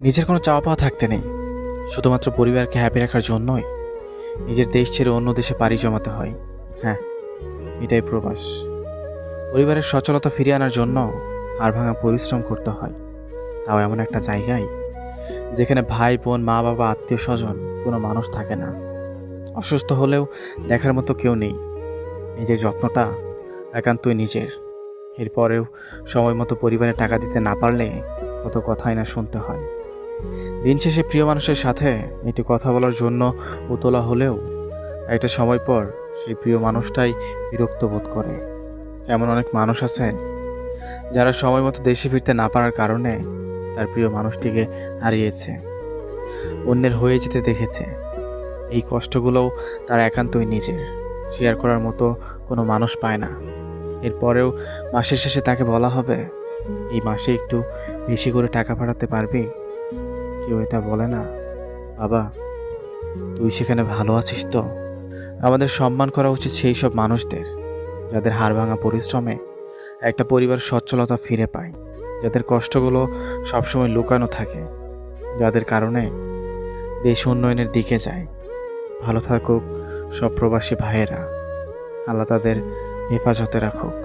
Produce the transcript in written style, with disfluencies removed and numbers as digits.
নিজের কোনো চাওয়া পাওয়া থাকতে নেই, শুধুমাত্র পরিবারকে হ্যাপি রাখার জন্যই নিজের দেশ ছেড়ে অন্য দেশে পাড়ি জমাতে হয়। হ্যাঁ, এটাই প্রবাস। পরিবারের সচলতা ফিরিয়ে আনার জন্য হাড়ভাঙা পরিশ্রম করতে হয়, তাও এমন একটা জায়গায় যেখানে ভাই বোন, মা বাবা, আত্মীয় স্বজন কোনো মানুষ থাকে না। অসুস্থ হলেও দেখার মতো কেউ নেই। নিজের যত্নটা একান্তই নিজের। এরপরেও সময় মতো পরিবারে টাকা দিতে না পারলে কত কথাই না শুনতে হয়। দিন শেষে প্রিয় মানুষের সাথে একটু কথা বলার জন্য উতলা হলেও একটা সময় পর সেই প্রিয় মানুষটাই বিরক্ত বোধ করে। এমন অনেক মানুষ আছে যারা সময় মতো দেশে ফিরতে না পারার কারণে তার প্রিয় মানুষটিকে হারিয়েছে, অন্যের হয়ে যেতে দেখেছে। এই কষ্টগুলোও তার একান্তই নিজের, শেয়ার করার মতো কোনো মানুষ পায় না। এরপরেও মাসের শেষে তাকে বলা হবে, এই মাসে একটু বেশি করে টাকা পাঠাতে পারবি। কেউ এটা বলে না, বাবা তুই সেখানে ভালো আছিস তো? আমাদের সম্মান করা উচিত সেই সব মানুষদের যাদের হাড়ভাঙা পরিশ্রমে একটা পরিবার সচ্ছলতা ফিরে পায়, যাদের কষ্টগুলো সবসময় লুকানো থাকে, যাদের কারণে দেশ উন্নয়নের দিকে যায়। ভালো থাকুক সব প্রবাসী ভাইয়েরা, আল্লাহ তাদের হেফাজতে রাখুক।